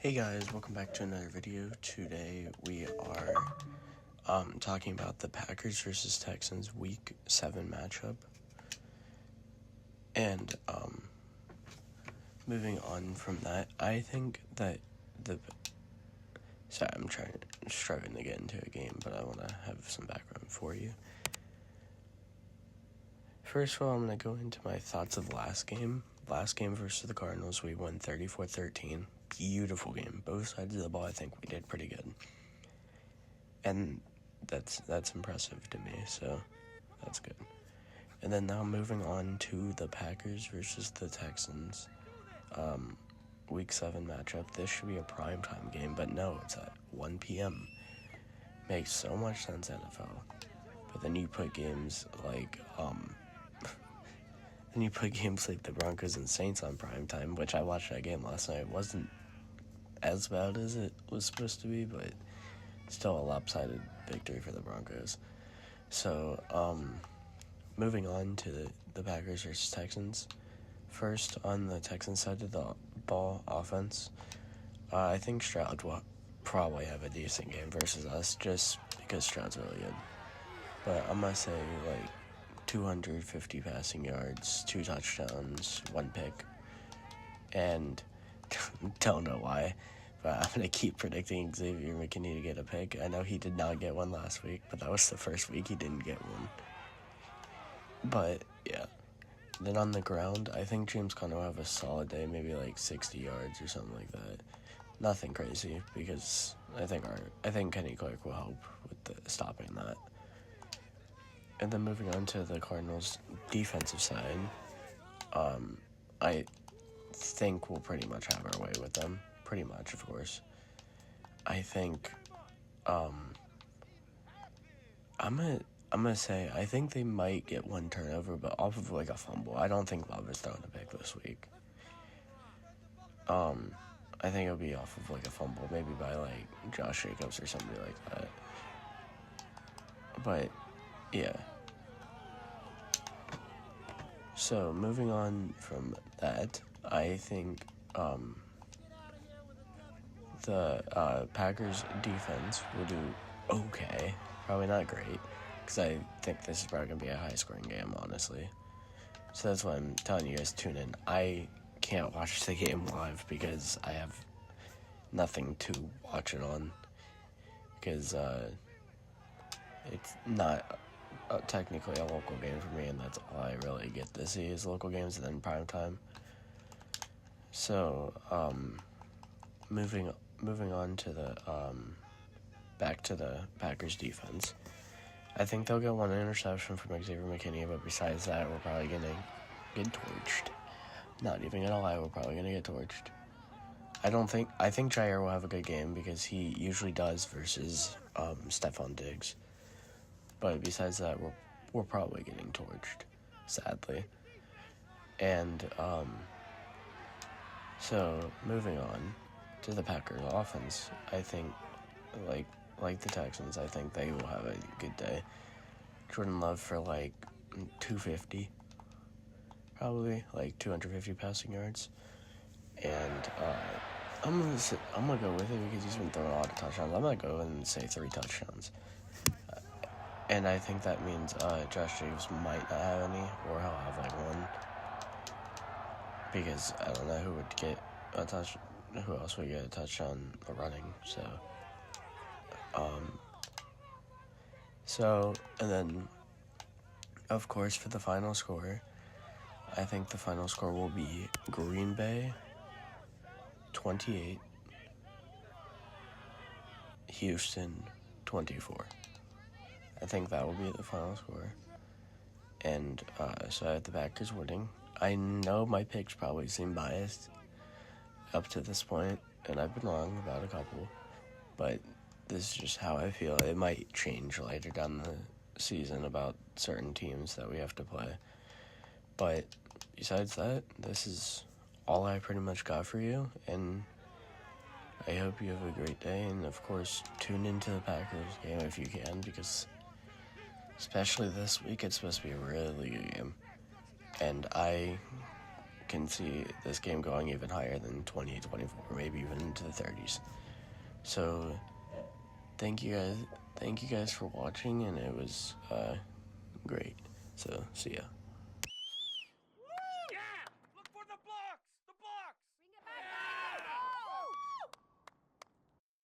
Hey guys, welcome back to another video. Today we are talking about the Packers versus Texans Week 7 matchup. And moving on from that, I think that sorry, I'm struggling to get into a game, but I want to have some background for you. First of all, I'm going to go into my thoughts of last game. Last game versus the Cardinals, we won 34-13. Beautiful game. Both sides of the ball, I think we did pretty good. And that's impressive to me, so that's good. And then now moving on to the Packers versus the Texans. Week 7 matchup. This should be a primetime game, but no, it's at 1 p.m. Makes so much sense, NFL. But then you put games like the Broncos and Saints on primetime, which I watched that game last night. It wasn't as bad as it was supposed to be, but still a lopsided victory for the Broncos. So, moving on to the Packers versus Texans. First, on the Texans side of the ball offense, I think Stroud will probably have a decent game versus us, just because Stroud's really good. But I'm going to say, 250 passing yards, 2 touchdowns, 1 pick. And don't know why, but I'm going to keep predicting Xavier McKinney to get a pick. I know he did not get one last week, but that was the first week he didn't get one. But, yeah. Then on the ground, I think James Conner will have a solid day, maybe 60 yards or something like that. Nothing crazy, because I think Kenny Clark will help with the stopping that. And then moving on to the Cardinals' defensive side, I think we'll pretty much have our way with them. Pretty much, of course. I think, I'm gonna say, I think they might get 1 turnover, but off of a fumble. I don't think Love is throwing a pick this week. I think it'll be off of a fumble, maybe by Josh Jacobs or somebody like that. But, yeah. So, moving on from that, I think the Packers defense will do okay. Probably not great, because I think this is probably going to be a high-scoring game, honestly. So that's why I'm telling you guys to tune in. I can't watch the game live because I have nothing to watch it on, because it's not technically a local game for me, and that's all I really get to see is local games and then primetime. So, moving on to the back to the Packers defense. I think they'll get 1 interception from Xavier McKinney, but besides that, we're probably gonna get torched. Not even gonna lie, we're probably gonna get torched. I think Jair will have a good game because he usually does versus Stephon Diggs. But besides that, we're probably getting torched, sadly. And so moving on to the Packers offense, I think like the Texans, I think they will have a good day. Jordan Love for 250, probably 250 passing yards, and I'm gonna go with it because he's been throwing a lot of touchdowns. I'm gonna go and say 3 touchdowns. And I think that means Josh Jacobs might not have any, or he'll have 1. Because I don't know who would get a touch. Who else would get a touchdown running? So, and then, of course, for the final score, I think the final score will be Green Bay 28, Houston 24. I think that will be the final score. And so I have the Packers winning. I know my picks probably seem biased up to this point, and I've been wrong about a couple, but this is just how I feel. It might change later down the season about certain teams that we have to play. But besides that, this is all I pretty much got for you, and I hope you have a great day, and of course, tune into the Packers game if you can, because especially this week, it's supposed to be a really good game. And I can see this game going even higher than 28-24, maybe even into the 30s. So thank you guys for watching, and it was great. So see ya. Yeah! Look for the blocks! The blocks! Bring it back! Yeah.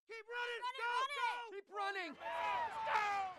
Keep running! Run it, Go! run it! Go! Keep running! Go!